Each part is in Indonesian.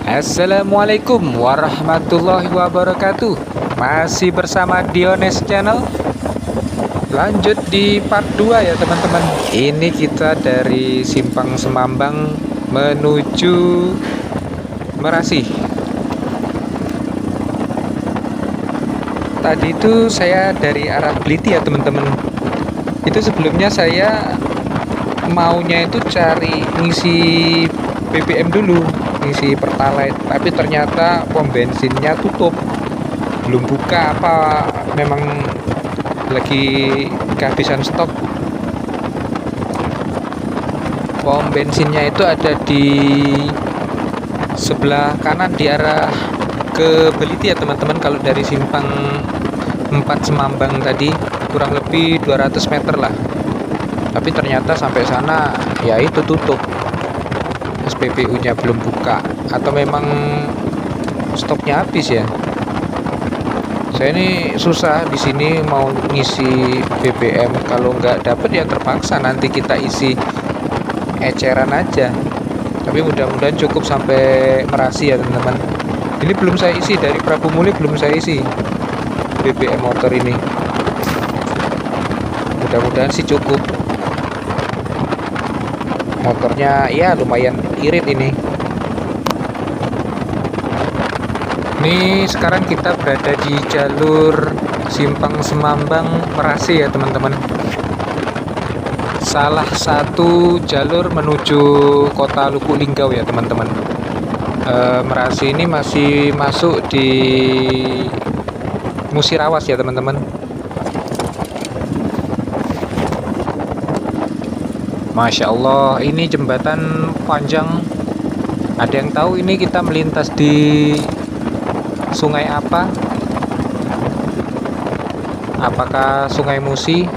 Assalamualaikum warahmatullahi wabarakatuh. Masih bersama Diones Channel. Lanjut di part 2 ya teman-teman. Ini kita dari Simpang Semambang menuju Merasi. Tadi itu saya dari arah Bliti ya teman-teman. Itu sebelumnya saya maunya itu cari ngisi BBM dulu, ngisi Pertalite, tapi ternyata pom bensinnya tutup, belum buka, apa memang lagi kehabisan stok. Pom bensinnya itu ada di sebelah kanan di arah ke Beliti ya teman-teman. Kalau dari Simpang 4 Semambang tadi kurang lebih 200 meter lah, tapi ternyata sampai sana ya itu tutup, SPBU-nya belum buka, atau memang stoknya habis ya. Saya ini susah di sini mau ngisi BBM, kalau nggak dapet ya terpaksa nanti kita isi eceran aja. Tapi mudah-mudahan cukup sampai Merasi ya teman-teman. Ini belum saya isi, dari Prabu Muli belum saya isi BBM motor ini. Mudah-mudahan sih cukup. Motornya ya lumayan irit ini. Ini sekarang kita berada di jalur Simpang Semambang Merasi ya teman-teman. Salah satu jalur menuju kota Lubuk Linggau ya teman-teman. Merasi ini masih masuk di Musirawas ya teman-teman. Masya Allah, ini jembatan panjang. Ada yang tahu ini kita melintas di sungai apa? Apakah Sungai Musi?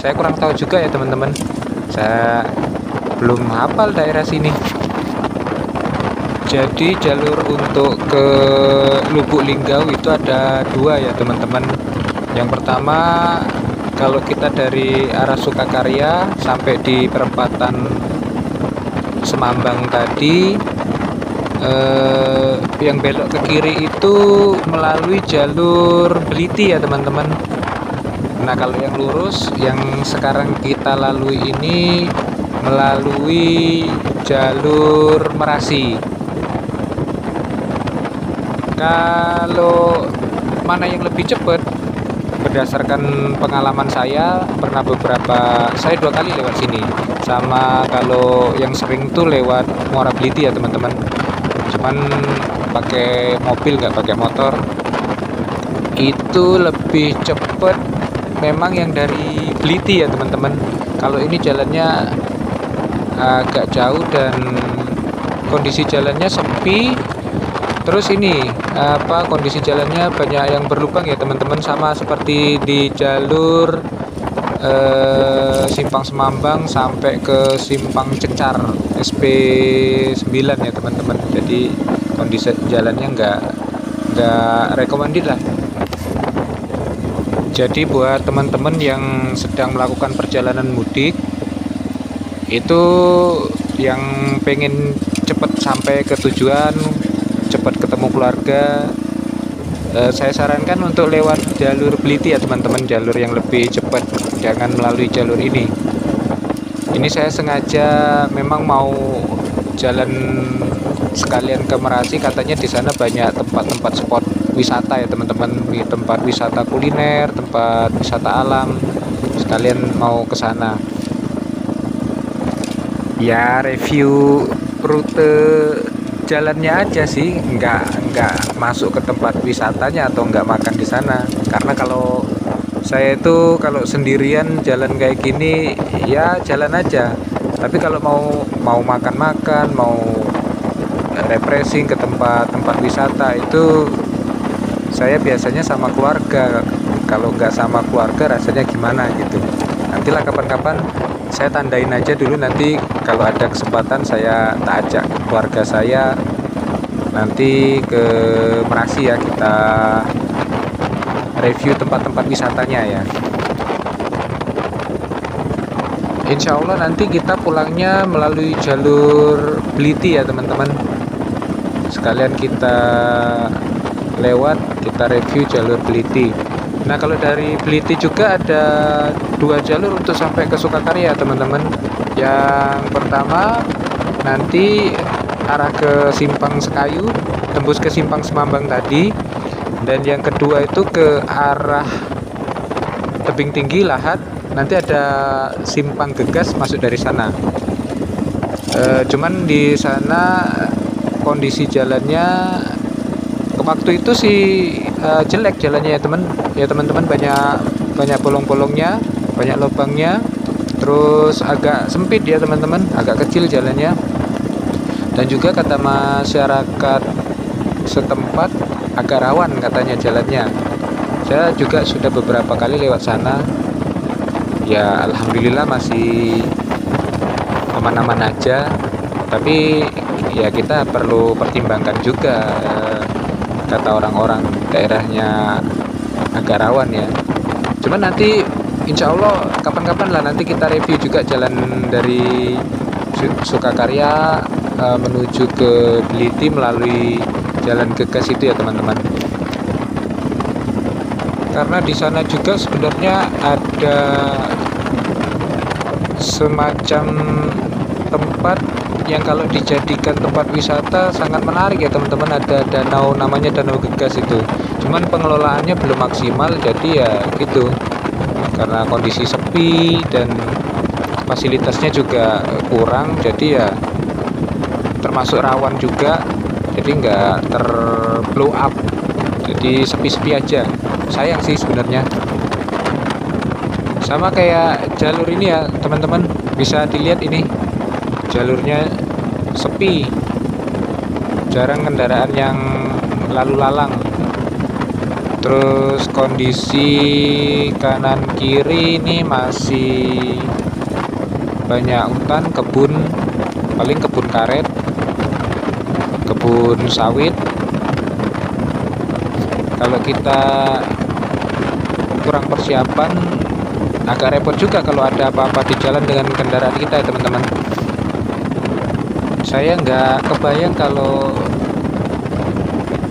Saya kurang tahu juga ya teman-teman. Saya belum hafal daerah sini. Jadi jalur untuk ke Lubuk Linggau itu ada dua ya teman-teman. Yang pertama, kalau kita dari arah Sukakarya sampai di perempatan Semambang tadi, yang belok ke kiri itu melalui jalur Beliti ya teman-teman. Nah kalau yang lurus yang sekarang kita lalui ini melalui jalur Merasi. Kalau mana yang lebih cepat, berdasarkan pengalaman saya pernah saya 2 kali lewat sini, sama kalau yang sering tuh lewat Muara Beliti ya teman-teman, cuman pakai mobil nggak pakai motor. Itu lebih cepet memang yang dari Beliti ya teman-teman. Kalau ini jalannya agak jauh dan kondisi jalannya sepi. Terus ini kondisi jalannya banyak yang berlubang ya teman-teman, sama seperti di jalur Simpang Semambang sampai ke Simpang Cecar SP9 ya teman-teman. Jadi kondisi jalannya nggak recommended lah. Jadi buat teman-teman yang sedang melakukan perjalanan mudik, itu yang pengen cepat sampai ke tujuan, cepat ketemu keluarga, saya sarankan untuk lewat jalur Beliti ya teman-teman, jalur yang lebih cepat, jangan melalui jalur ini. Ini saya sengaja memang mau jalan sekalian ke Merasi, katanya di sana banyak tempat-tempat spot wisata ya teman-teman, tempat wisata kuliner, tempat wisata alam, sekalian mau ke sana. Ya review rute jalannya aja sih, nggak masuk ke tempat wisatanya atau nggak makan di sana. Karena kalau saya itu kalau sendirian jalan kayak gini ya jalan aja. Tapi kalau mau makan-makan, mau refreshing ke tempat-tempat wisata itu saya biasanya sama keluarga. Kalau nggak sama keluarga rasanya gimana gitu. Nantilah kapan-kapan saya tandain aja dulu, nanti kalau ada kesempatan saya tak ajak keluarga saya nanti ke Merasi ya, kita review tempat-tempat wisatanya ya. Insya Allah nanti kita pulangnya melalui jalur Beliti ya teman-teman. sekalian kita lewat, kita review jalur Beliti. Nah, kalau dari Beliti juga ada 2 jalur untuk sampai ke Sukakarya teman-teman. Yang pertama nanti arah ke Simpang Sekayu, tembus ke Simpang Semambang tadi. Dan yang kedua itu ke arah Tebing Tinggi Lahat, nanti ada Simpang Gegas masuk dari sana. Cuman di sana kondisi jalannya waktu itu sih jelek jalannya ya teman-teman, banyak bolong-bolongnya, banyak lubangnya, terus agak sempit ya teman-teman, agak kecil jalannya. Dan juga kata masyarakat setempat agak rawan katanya jalannya. Saya juga sudah beberapa kali lewat sana, ya alhamdulillah masih aman-aman aja. Tapi ya kita perlu pertimbangkan juga, kata orang-orang daerahnya agak rawan ya. Cuman nanti insya Allah kapan-kapan lah nanti kita review juga jalan dari Sukakarya menuju ke Beliti melalui jalan Gegas itu ya teman-teman. Karena di sana juga sebenarnya ada semacam tempat yang kalau dijadikan tempat wisata sangat menarik ya teman-teman. Ada danau, namanya Danau Gegas itu. Cuman pengelolaannya belum maksimal, jadi ya gitu. Karena kondisi sepi dan fasilitasnya juga kurang, jadi ya termasuk rawan juga. Jadi nggak terblow up, jadi sepi-sepi aja. Sayang sih sebenarnya. Sama kayak jalur ini ya teman-teman, bisa dilihat ini jalurnya sepi, jarang kendaraan yang lalu lalang. Terus kondisi kanan kiri ini masih banyak hutan, kebun, paling kebun karet, kebun sawit. Kalau kita kurang persiapan agak repot juga kalau ada apa-apa di jalan dengan kendaraan kita ya teman-teman. Saya nggak kebayang kalau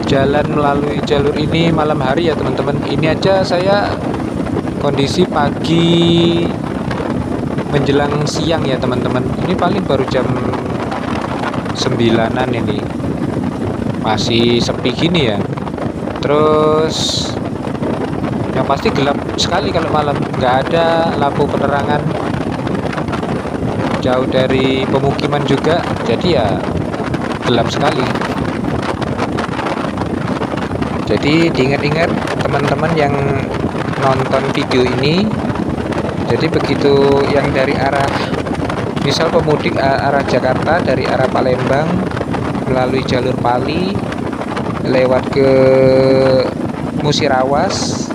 jalan melalui jalur ini malam hari ya teman-teman. Ini aja saya kondisi pagi menjelang siang ya teman-teman. Ini paling baru jam 9-an ini, masih sepi gini ya. Terus yang pasti gelap sekali kalau malam, nggak ada lampu penerangan, jauh dari pemukiman juga, jadi ya gelap sekali. Jadi diingat-ingat teman-teman yang nonton video ini, jadi begitu yang dari arah, misal pemudik arah Jakarta dari arah Palembang melalui jalur Pali lewat ke Musirawas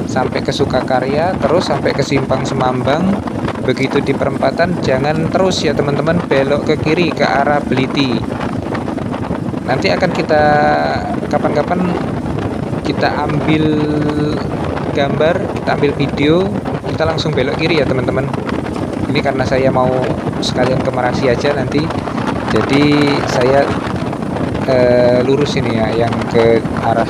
sampai ke Sukakarya, terus sampai ke Simpang Semambang. Begitu di perempatan jangan terus ya teman-teman, belok ke kiri ke arah Beliti. Nanti akan kita kapan-kapan kita ambil gambar, kita ambil video, kita langsung belok kiri ya teman-teman. Ini karena saya mau sekalian ke Merasi aja nanti, jadi saya lurus ini ya, yang ke arah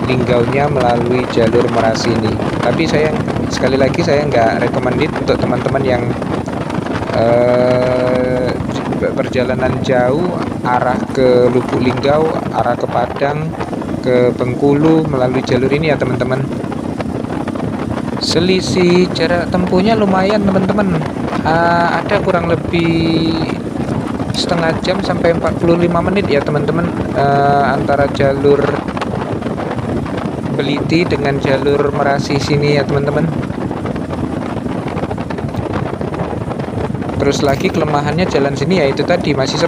Linggaunya melalui jalur Merasi ini. Tapi saya sekali lagi saya nggak recommended untuk teman-teman yang perjalanan jauh arah ke Lubuk Linggau, arah ke Padang, ke Bengkulu melalui jalur ini ya teman-teman. Selisih jarak tempuhnya lumayan teman-teman, ada kurang lebih setengah jam sampai 45 menit ya teman-teman, antara jalur Beliti dengan jalur Merasi sini ya teman-teman. Terus lagi kelemahannya jalan sini ya itu tadi, masih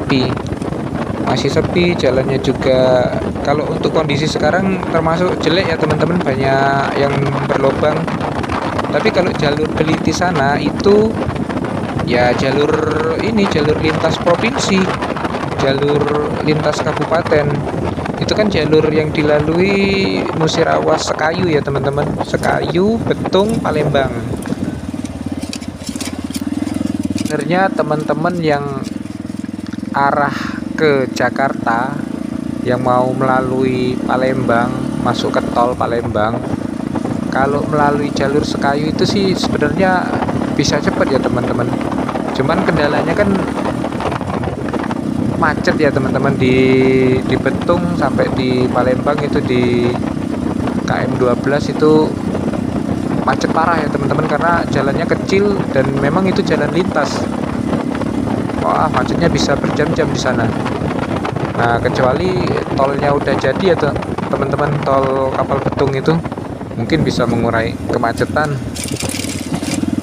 sepi jalannya juga. Kalau untuk kondisi sekarang termasuk jelek ya teman-teman, banyak yang berlobang. Tapi kalau jalur Beliti sana itu ya jalur ini, jalur lintas provinsi, jalur lintas kabupaten. Itu kan jalur yang dilalui Musirawas Sekayu ya teman-teman, Sekayu, Betung, Palembang. Sebenarnya teman-teman yang arah ke Jakarta yang mau melalui Palembang, masuk ke tol Palembang, kalau melalui jalur Sekayu itu sih sebenarnya bisa cepat ya teman-teman. Cuman kendalanya kan macet ya teman-teman, di Betung sampai di Palembang itu di KM 12 itu macet parah ya teman-teman, karena jalannya kecil dan memang itu jalan lintas. Wah, macetnya bisa berjam-jam di sana. Nah, kecuali tolnya udah jadi ya teman-teman, tol Kapal Betung itu mungkin bisa mengurai kemacetan.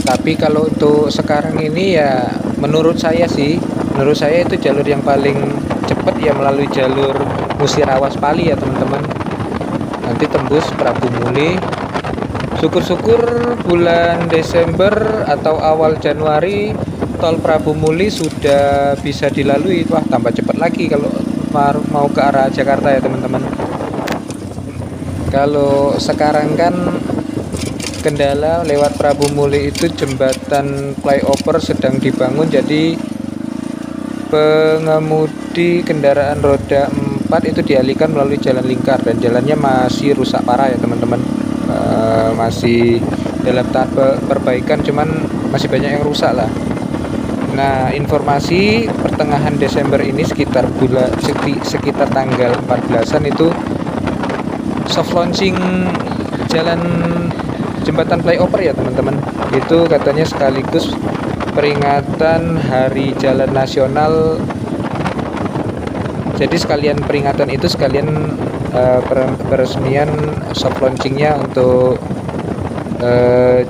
Tapi kalau untuk sekarang ini ya menurut saya itu jalur yang paling cepat ya melalui jalur Musirawas Pali ya teman-teman. Nanti tembus Prabu Muli. Syukur-syukur bulan Desember atau awal Januari tol Prabu Muli sudah bisa dilalui. Wah, tambah cepat lagi kalau mau ke arah Jakarta ya teman-teman. Kalau sekarang kan kendala lewat Prabu Muli itu jembatan flyover sedang dibangun, jadi pengemudi kendaraan roda 4 itu dialihkan melalui jalan lingkar dan jalannya masih rusak parah ya teman-teman. Masih dalam tahap perbaikan, cuman masih banyak yang rusak lah. Nah, informasi pertengahan Desember ini sekitar tanggal 14-an itu soft launching jalan jembatan flyover ya teman-teman. Itu katanya sekaligus peringatan Hari Jalan Nasional. Jadi sekalian peringatan itu sekalian peresmian soft launchingnya untuk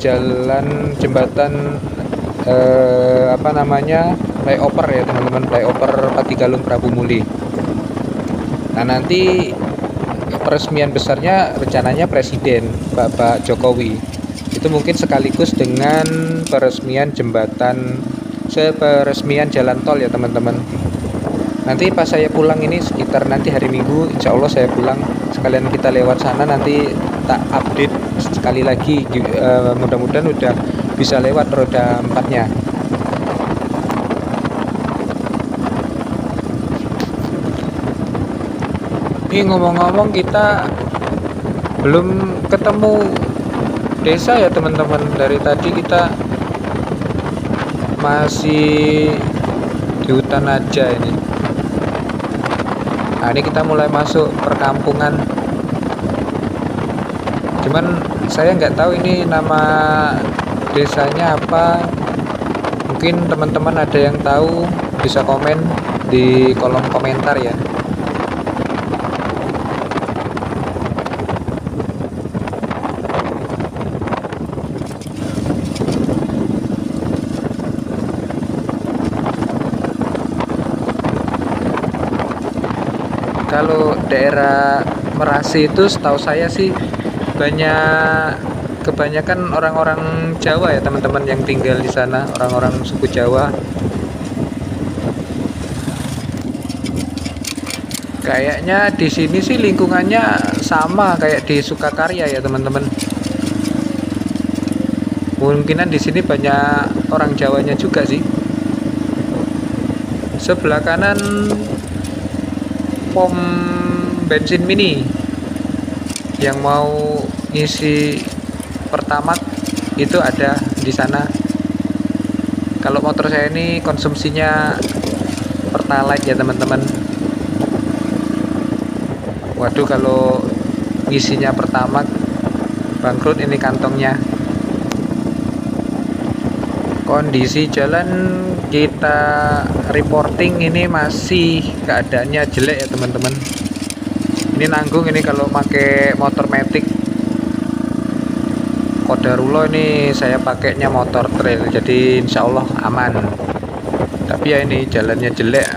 jalan jembatan flyover ya teman-teman, flyover Patigalung Prabu Muli. Nah, nanti peresmian besarnya rencananya Presiden Bapak Jokowi itu mungkin sekaligus dengan peresmian peresmian jalan tol ya teman-teman. Nanti pas saya pulang ini sekitar nanti hari Minggu, insya Allah saya pulang, sekalian kita lewat sana, nanti tak update sekali lagi. Mudah-mudahan udah bisa lewat roda 4-nya. Ini ngomong-ngomong kita belum ketemu desa ya teman-teman. Dari tadi kita masih di hutan aja ini. Nah, ini kita mulai masuk perkampungan. Cuman saya nggak tahu ini nama desanya apa. Mungkin teman-teman ada yang tahu, bisa komen di kolom komentar ya. Kalau daerah Merasi itu setahu saya sih kebanyakan orang-orang Jawa ya teman-teman yang tinggal di sana, orang-orang suku Jawa. Kayaknya di sini sih lingkungannya sama kayak di Sukakarya ya teman-teman. Kemungkinan di sini banyak orang Jawanya juga sih. Sebelah kanan pom bensin mini yang mau ngisi Pertamax itu ada di sana. Kalau motor saya ini konsumsinya Pertalite ya teman-teman. Waduh, kalau ngisinya Pertamax bangkrut ini kantongnya. Kondisi jalan kita reporting ini masih keadaannya jelek ya teman-teman. Ini nanggung ini kalau pakai motor matic. Kodarullah ini saya pakainya motor trail, jadi insya Allah aman. Tapi ya ini jalannya jelek,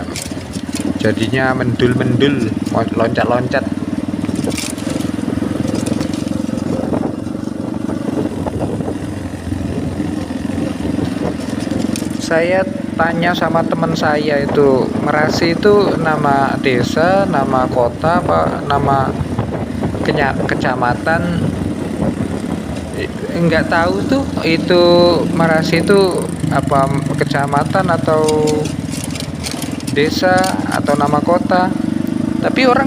jadinya mendul-mendul, loncat-loncat. Saya tanya sama teman saya itu, Merasi itu nama desa, nama kota, apa nama kecamatan? Enggak tahu tuh itu Merasi itu apa kecamatan atau desa atau nama kota, tapi orang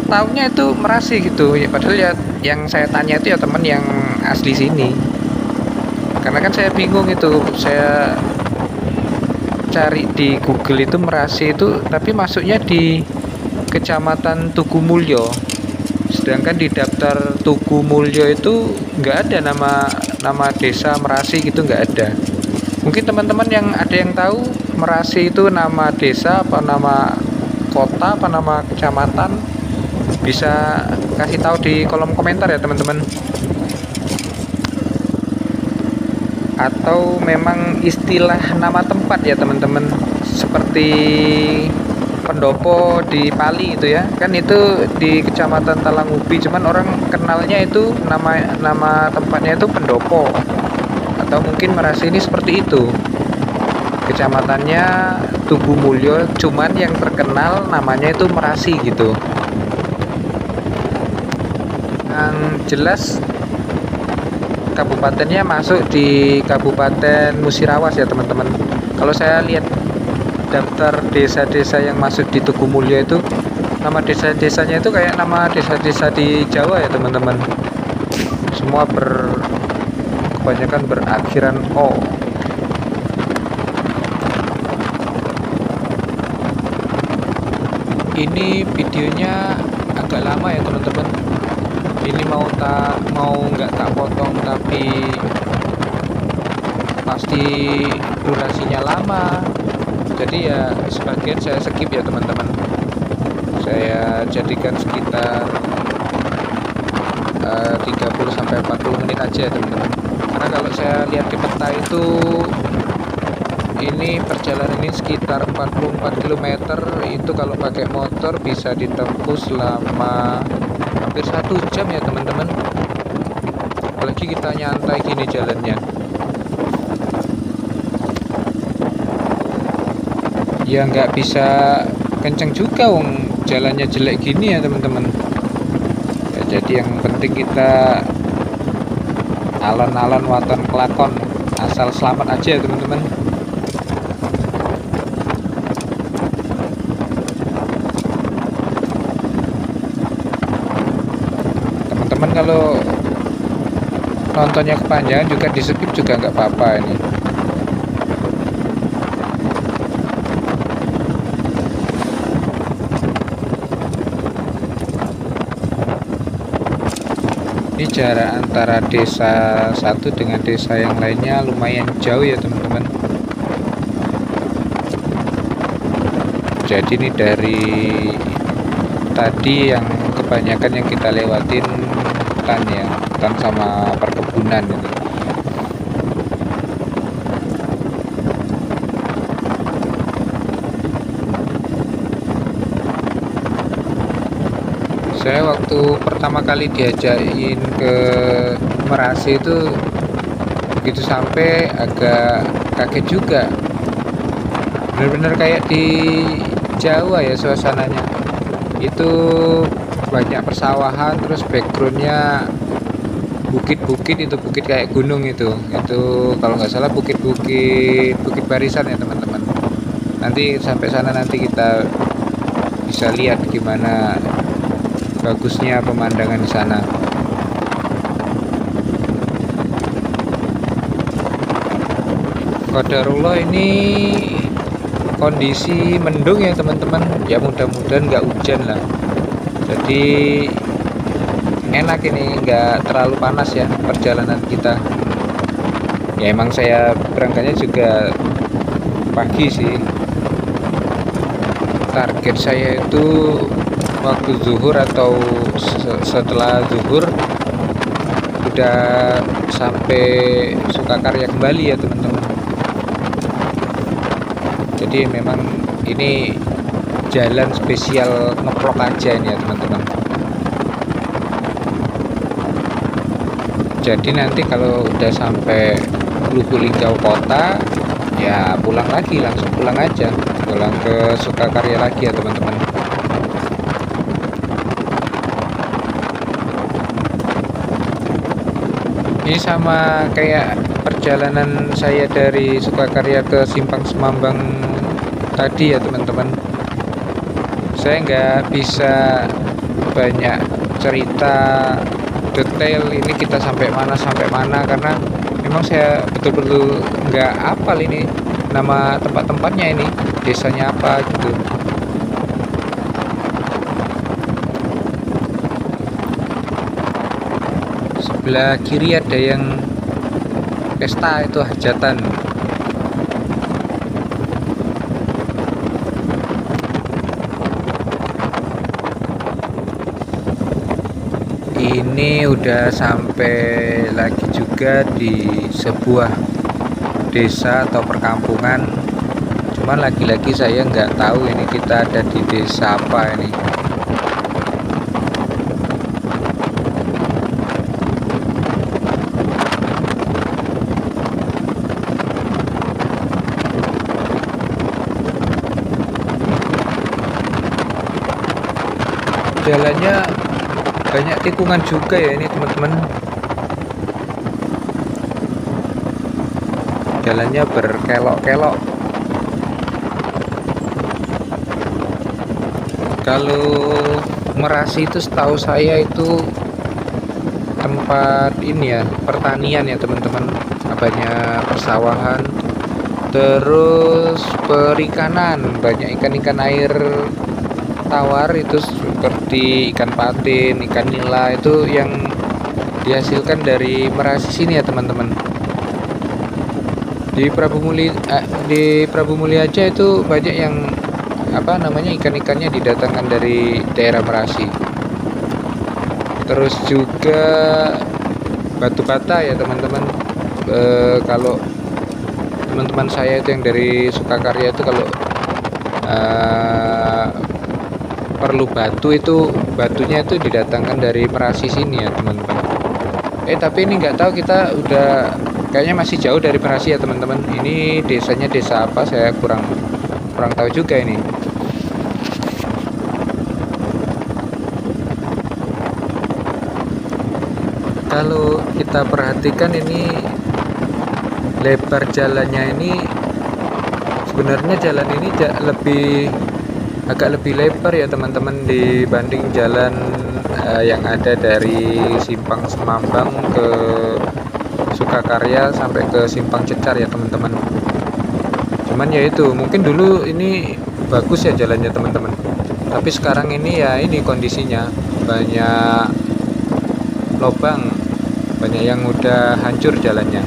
taunya itu Merasi gitu ya, padahal ya yang saya tanya itu ya teman yang asli sini. Karena kan saya bingung itu, saya cari di Google itu Merasi itu, tapi masuknya di Kecamatan Tugu Mulyo. Sedangkan di daftar Tugu Mulyo itu nggak ada nama nama desa Merasi gitu, nggak ada. Mungkin teman-teman yang ada yang tahu Merasi itu nama desa apa nama kota apa nama kecamatan, bisa kasih tahu di kolom komentar ya teman-teman. Atau memang istilah nama tempat ya teman-teman, seperti Pendopo di Pali itu ya, kan itu di Kecamatan Talangubi, cuman orang kenalnya itu nama tempatnya itu Pendopo. Atau mungkin Merasi ini seperti itu, kecamatannya Tugu Mulyo, cuman yang terkenal namanya itu Merasi gitu. Yang jelas kabupatennya masuk di Kabupaten Musirawas ya teman-teman. Kalau saya lihat daftar desa-desa yang masuk di Tugu Mulyo itu, nama desa-desanya itu kayak nama desa-desa di Jawa ya teman-teman. Semua kebanyakan berakhiran O. Ini videonya agak lama ya teman-teman. Ini mau nggak tak potong, tapi pasti durasinya lama. Jadi ya sebagian saya skip ya teman-teman. Saya jadikan sekitar 30 sampai 40 menit aja ya teman-teman. Karena kalau saya lihat di peta itu ini perjalanan ini sekitar 44 km, itu kalau pakai motor bisa ditempuh selama hampir 1 jam ya teman-teman. Apalagi kita nyantai gini jalannya. Ya nggak bisa kenceng juga wong jalannya jelek gini ya teman-teman ya. Jadi yang penting kita alon-alon waton kelakon, asal selamat aja ya teman-teman. Teman-teman kalau nontonnya kepanjangan juga di skip juga nggak apa-apa ini. Ini jarak antara desa satu dengan desa yang lainnya lumayan jauh ya teman-teman. Jadi ini dari tadi yang kebanyakan yang kita lewatin hutan ya, hutan sama perkebunan gitu. Saya waktu pertama kali diajakin ke Merasi itu begitu sampai agak kaget juga. Benar-benar kayak di Jawa ya suasananya. Itu banyak persawahan, terus backgroundnya bukit-bukit, itu bukit kayak gunung itu kalau nggak salah bukit barisan ya teman-teman. Nanti sampai sana nanti kita bisa lihat gimana bagusnya pemandangan di sana. Qadarullah ini kondisi mendung ya teman-teman. Ya mudah-mudahan nggak hujan lah. Jadi enak ini, nggak terlalu panas ya perjalanan kita. Ya emang saya berangkatnya juga pagi sih. Target saya itu waktu zuhur atau setelah zuhur udah sampai Sukakarya kembali ya teman-teman. Jadi memang ini jalan spesial ngeplok aja ini ya teman-teman. Jadi nanti kalau udah sampai Lubuk Linggau kota ya pulang lagi, langsung pulang aja, pulang ke Sukakarya lagi ya teman-teman. Ini sama kayak perjalanan saya dari Sukakarya ke Simpang Semambang tadi ya teman-teman. Saya nggak bisa banyak cerita detail ini kita sampai mana karena memang saya betul-betul nggak hafal ini nama tempat-tempatnya, ini desanya apa gitu. Sebelah kiri ada yang pesta, itu hajatan. Ini udah sampai lagi juga di sebuah desa atau perkampungan. Cuman lagi-lagi saya nggak tahu ini kita ada di desa apa ini. Jalannya banyak tikungan juga ya ini teman-teman. Jalannya berkelok-kelok. Kalau Merasi itu setahu saya itu tempat ini ya, pertanian ya teman-teman. Banyak persawahan, terus perikanan, banyak ikan-ikan air tawar itu seperti ikan patin, ikan nila itu yang dihasilkan dari Merasi sini ya teman-teman. Di Prabu Muli aja itu banyak yang apa namanya ikan-ikannya didatangkan dari daerah Merasi. Terus juga batu bata ya teman-teman. Kalau teman-teman saya itu yang dari Sukakarya itu kalau perlu batu itu batunya itu didatangkan dari Merasi sini ya teman-teman. Tapi ini nggak tahu, kita udah kayaknya masih jauh dari Merasi ya teman-teman. Ini desanya desa apa saya kurang tahu juga ini. Kalau kita perhatikan ini lebar jalannya ini, sebenarnya jalan ini agak lebih lebar ya teman-teman dibanding jalan yang ada dari Simpang Semambang ke Sukakarya sampai ke Simpang Cecar ya teman-teman. Cuman ya itu mungkin dulu ini bagus ya jalannya teman-teman, tapi sekarang ini ya ini kondisinya banyak lobang, banyak yang udah hancur jalannya.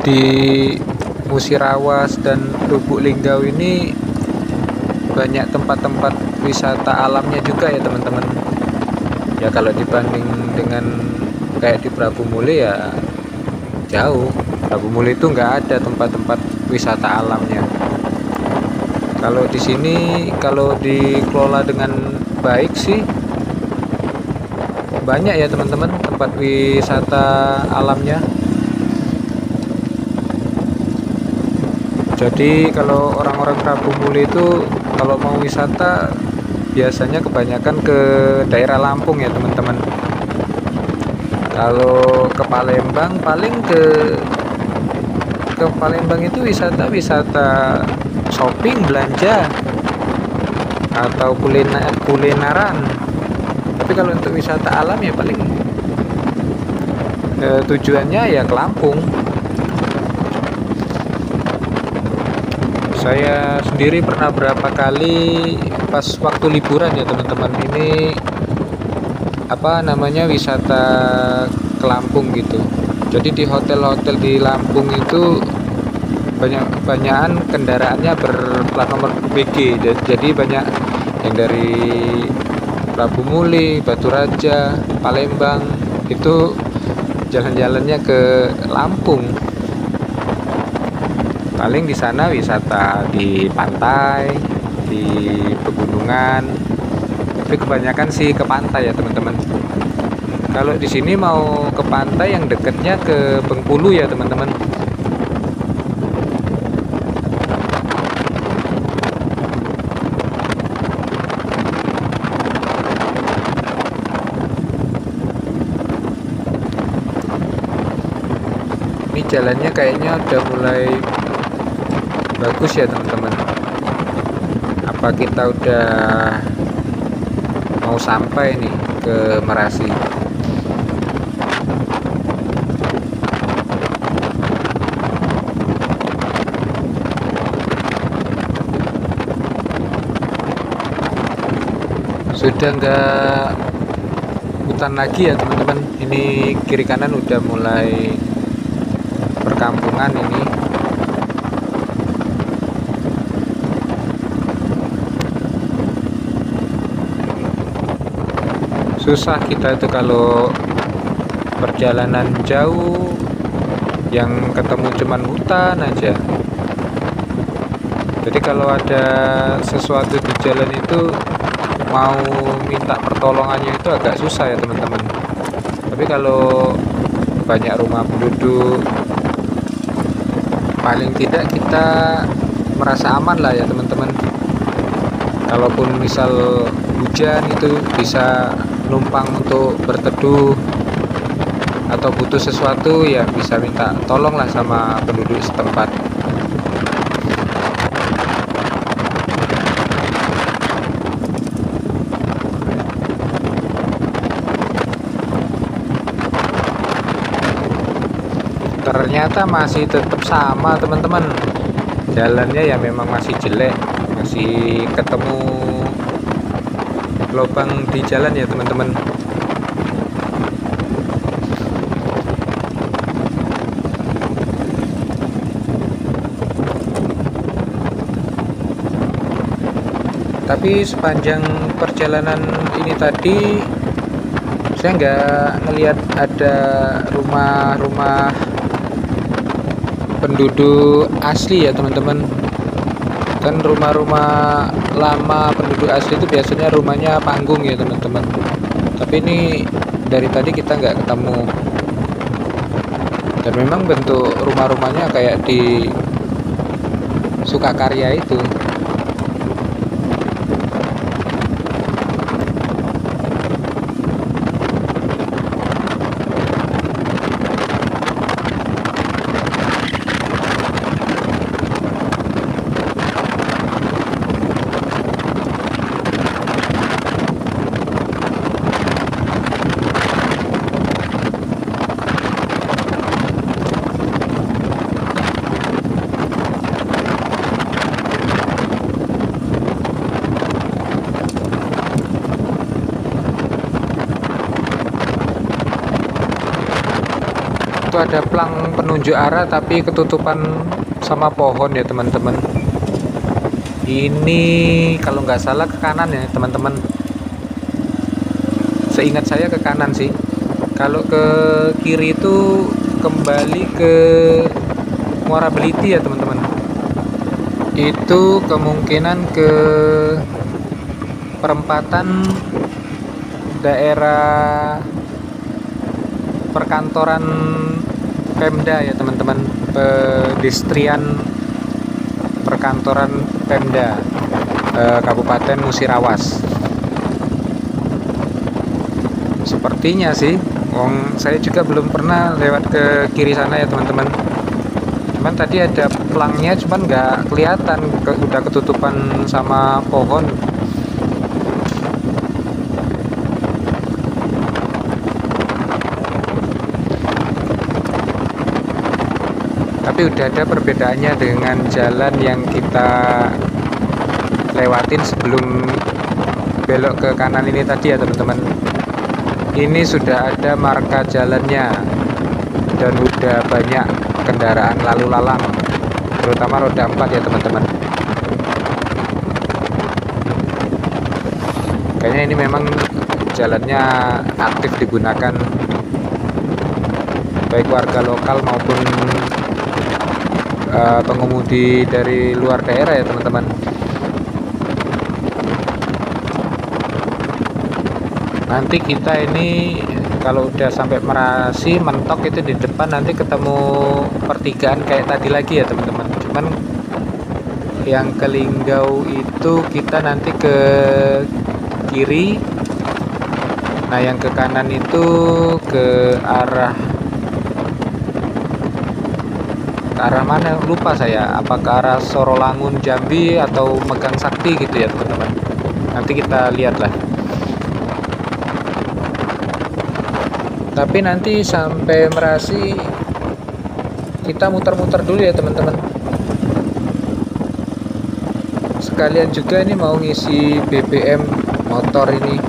Di Musirawas dan Lubuk Linggau ini banyak tempat-tempat wisata alamnya juga ya teman-teman. Ya kalau dibanding dengan kayak di Prabu Muli ya jauh. Prabu Muli itu nggak ada tempat-tempat wisata alamnya. Kalau di sini kalau dikelola dengan baik sih banyak ya teman-teman tempat wisata alamnya. Jadi kalau orang-orang Prabu Muli itu kalau mau wisata biasanya kebanyakan ke daerah Lampung ya teman-teman. Kalau ke Palembang paling ke Palembang itu wisata shopping, belanja atau kulineran. Tapi kalau untuk wisata alam ya paling tujuannya ya ke Lampung. Saya sendiri pernah berapa kali pas waktu liburan ya teman-teman, ini apa namanya wisata ke Lampung gitu. Jadi di hotel-hotel di Lampung itu banyakan kendaraannya berplat nomor BG. Jadi banyak yang dari Prabu Muli, Batu Raja, Palembang itu jalan-jalannya ke Lampung. Paling di sana wisata di pantai, di pegunungan, tapi kebanyakan sih ke pantai ya teman-teman. Kalau di sini mau ke pantai yang dekatnya ke Bengkulu ya teman-teman. Ini jalannya kayaknya udah mulai bagus ya teman-teman. Apa kita udah mau sampai nih ke Merasi? Sudah nggak hutan lagi ya teman-teman. Ini kiri kanan udah mulai perkampungan ini. Susah kita itu kalau perjalanan jauh yang ketemu cuman hutan aja. Jadi kalau ada sesuatu di jalan itu mau minta pertolongannya itu agak susah ya teman-teman. Tapi kalau banyak rumah penduduk, paling tidak kita merasa aman lah ya teman-teman. Kalaupun misal hujan itu bisa numpang untuk berteduh atau butuh sesuatu ya bisa minta tolong lah sama penduduk setempat. Ternyata masih tetap sama teman-teman, jalannya ya memang masih jelek, masih ketemu lubang di jalan ya teman-teman. Tapi sepanjang perjalanan ini tadi saya nggak ngelihat ada rumah-rumah penduduk asli ya teman-teman. Kan rumah-rumah lama penduduk asli itu biasanya rumahnya panggung ya teman-teman. Tapi ini dari tadi kita nggak ketemu. Dan memang bentuk rumah-rumahnya kayak di Sukakarya itu. Itu ada plang penunjuk arah tapi ketutupan sama pohon ya teman-teman. Ini kalau nggak salah ke kanan ya teman-teman. Seingat saya ke kanan sih. Kalau ke kiri itu kembali ke Muara Beliti ya teman-teman. Itu kemungkinan ke perempatan daerah perkantoran Pemda ya teman-teman, pedestrian perkantoran Pemda Kabupaten Musirawas. Sepertinya sih, saya juga belum pernah lewat ke kiri sana ya teman-teman. Cuman tadi ada pelangnya, cuman nggak kelihatan, udah ketutupan sama pohon. Tapi udah ada perbedaannya dengan jalan yang kita lewatin sebelum belok ke kanan ini tadi ya teman-teman. Ini sudah ada marka jalannya dan udah banyak kendaraan lalu lalang, terutama roda 4 ya teman-teman. Kayaknya ini memang jalannya aktif digunakan baik warga lokal maupun pengemudi dari luar daerah ya teman-teman. Nanti kita ini Kalau udah sampai Merasi mentok itu di depan nanti ketemu pertigaan kayak tadi lagi ya teman-teman. Cuman yang ke Linggau itu kita nanti ke kiri. Nah yang ke kanan itu ke arah mana lupa saya, apa ke arah Sorolangun Jambi atau Megang Sakti gitu ya teman-teman. Nanti kita lihat lah. Tapi nanti sampai Merasi kita muter-muter dulu ya teman-teman. Sekalian juga ini mau ngisi BBM motor ini.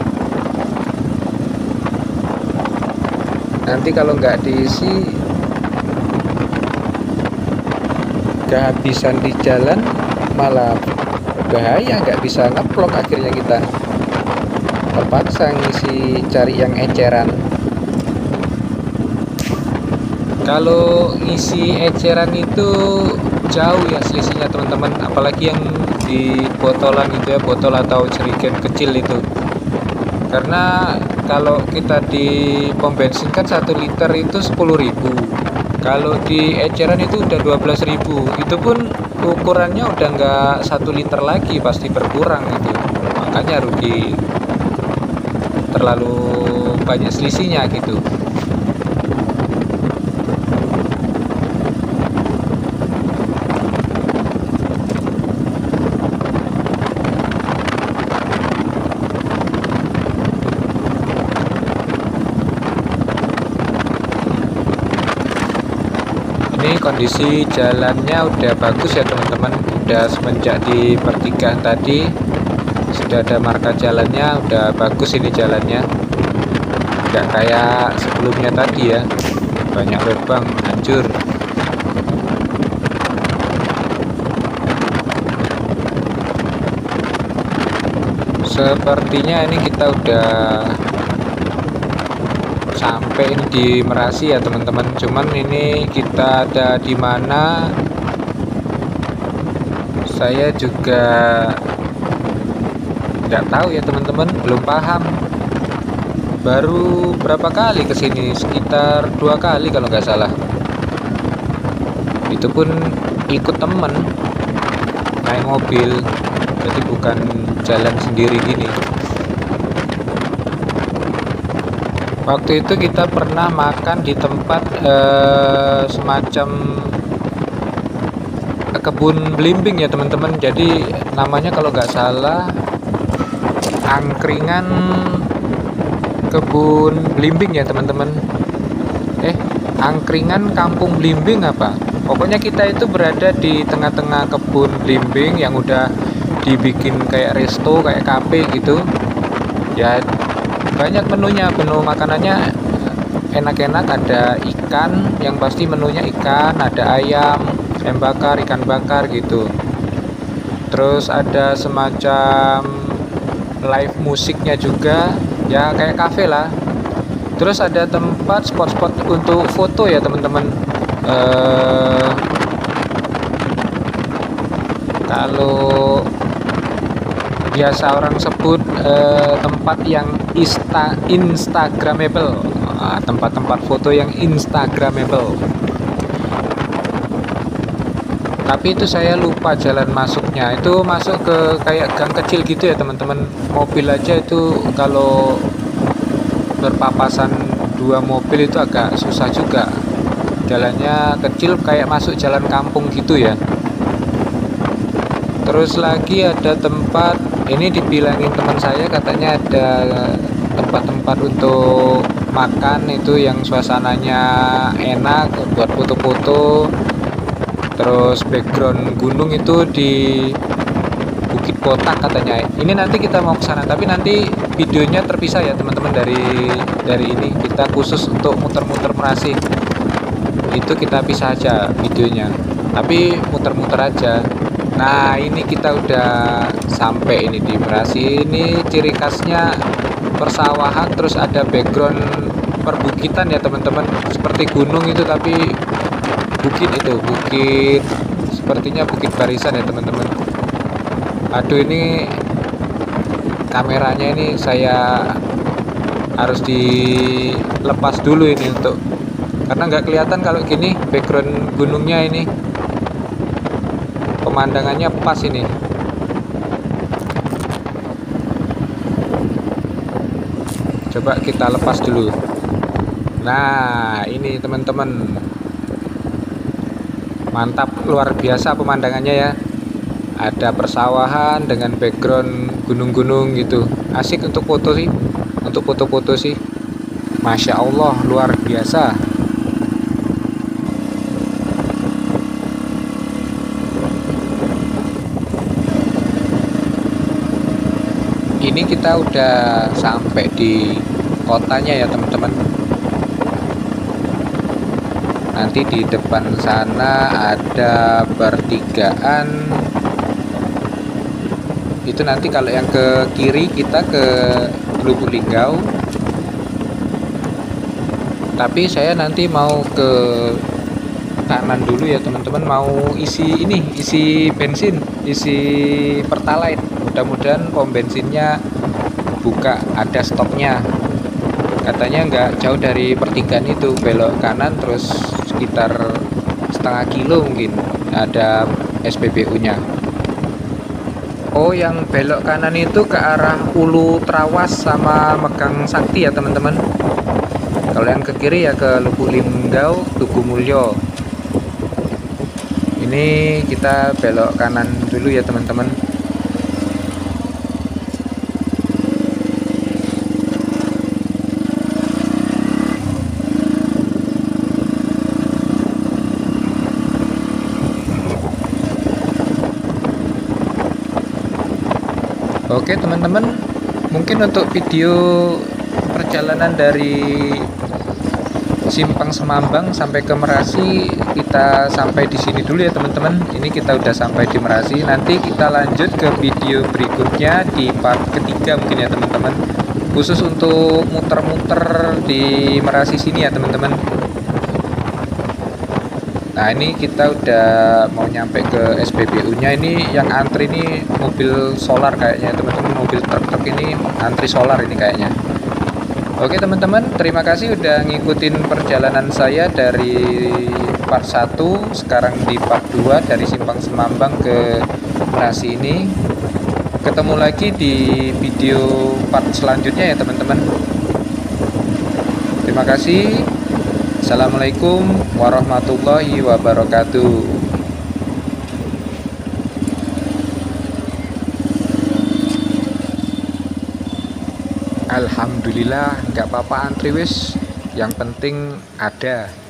Nanti kalau nggak diisi kehabisan di jalan, malah bahaya, nggak bisa ngeplok, akhirnya kita terpaksa ngisi cari yang eceran. Kalau ngisi eceran itu jauh ya selisihnya teman-teman, apalagi yang di botolan gitu ya, botol atau jerigen kecil itu. Karena kalau kita di pom bensin kan 1 liter itu 10.000. Kalau di eceran itu udah 12.000. Itu pun ukurannya udah nggak 1 liter lagi, pasti berkurang itu. Makanya rugi, terlalu banyak selisihnya gitu. Ini kondisi jalannya udah bagus ya teman-teman, udah semenjak di pertigaan tadi sudah ada marka jalannya, udah bagus ini jalannya, nggak kayak sebelumnya tadi ya, banyak lubang, hancur. Sepertinya ini kita udah sampai ini di Merasi ya teman-teman. Cuman ini kita ada di mana saya juga nggak tahu ya teman-teman, belum paham. Baru berapa kali kesini, sekitar 2 kali kalau nggak salah. Itu pun ikut temen naik mobil, jadi bukan jalan sendiri gini. Waktu itu kita pernah makan di tempat semacam kebun belimbing ya teman-teman. Jadi namanya kalau nggak salah angkringan kebun belimbing ya teman-teman. Angkringan kampung belimbing apa? Pokoknya kita itu berada di tengah-tengah kebun belimbing yang udah dibikin kayak resto, kayak kafe gitu. Ya banyak menunya, menu makanannya enak-enak, ada ikan, yang pasti menunya ikan, ada ayam bakar, ikan bakar gitu. Terus ada semacam live musiknya juga, ya kayak kafe lah. Terus ada tempat spot-spot untuk foto ya teman-teman. Kalau biasa orang sebut tempat yang instagramable, tempat-tempat foto yang instagramable. Tapi itu saya lupa jalan masuknya, itu masuk ke kayak gang kecil gitu ya teman-teman. Mobil aja itu kalau berpapasan 2 mobil itu agak susah juga, jalannya kecil kayak masuk jalan kampung gitu ya. Terus lagi ada tempat, ini dibilangin teman saya, katanya ada tempat-tempat untuk makan itu yang suasananya enak buat foto-foto. Terus background gunung itu di Bukit Kotak katanya. Ini nanti kita mau ke sana, tapi nanti videonya terpisah ya teman-teman dari ini. Kita khusus untuk muter-muter Merasi. Itu kita pisah aja videonya. Tapi muter-muter aja. Nah ini kita udah sampai ini di Merasi. Ini ciri khasnya persawahan, terus ada background perbukitan ya teman-teman, seperti gunung itu tapi bukit, itu bukit, sepertinya bukit barisan ya teman-teman. Aduh ini kameranya ini saya harus dilepas dulu ini untuk, karena nggak kelihatan kalau gini background gunungnya ini, pemandangannya pas ini. Coba kita lepas dulu. Nah ini teman-teman, mantap, luar biasa pemandangannya ya. Ada persawahan dengan background gunung-gunung gitu, asik untuk foto sih, untuk foto-foto sih. Masya Allah, luar biasa. Ini kita udah sampai di kotanya ya teman-teman. Nanti di depan sana ada pertigaan. Itu nanti kalau yang ke kiri kita ke Lubuk Linggau. Tapi saya nanti mau ke kanan dulu ya teman-teman, mau isi ini, isi bensin, isi pertalite. Mudah-mudahan pom bensinnya buka, ada stopnya. Katanya nggak jauh dari pertigaan itu, belok kanan terus sekitar setengah kilo mungkin ada SPBU-nya. Oh, yang belok kanan itu ke arah Ulu Trawas sama Megang Sakti ya teman-teman. Kalau yang ke kiri ya ke Lubuk Linggau, Tugu Mulyo. Ini kita belok kanan dulu ya teman-teman. Oke teman-teman, mungkin untuk video perjalanan dari Simpang Semambang sampai ke Merasi kita sampai di sini dulu ya teman-teman. Ini kita udah sampai di Merasi. Nanti kita lanjut ke video berikutnya di part ketiga mungkin ya teman-teman. Khusus untuk muter-muter di Merasi sini ya teman-teman. Nah ini kita udah mau nyampe ke SPBU-nya. Ini yang antri ini mobil solar kayaknya teman-teman, mobil truk-truk ini antri solar ini kayaknya. Oke teman-teman, terima kasih udah ngikutin perjalanan saya dari part 1, sekarang di part 2 dari Simpang Semambang ke Merasi ini. Ketemu lagi di video part selanjutnya ya teman-teman. Terima kasih. Assalamualaikum warahmatullahi wabarakatuh. Alhamdulillah, nggak apa-apa antri wis, yang penting ada.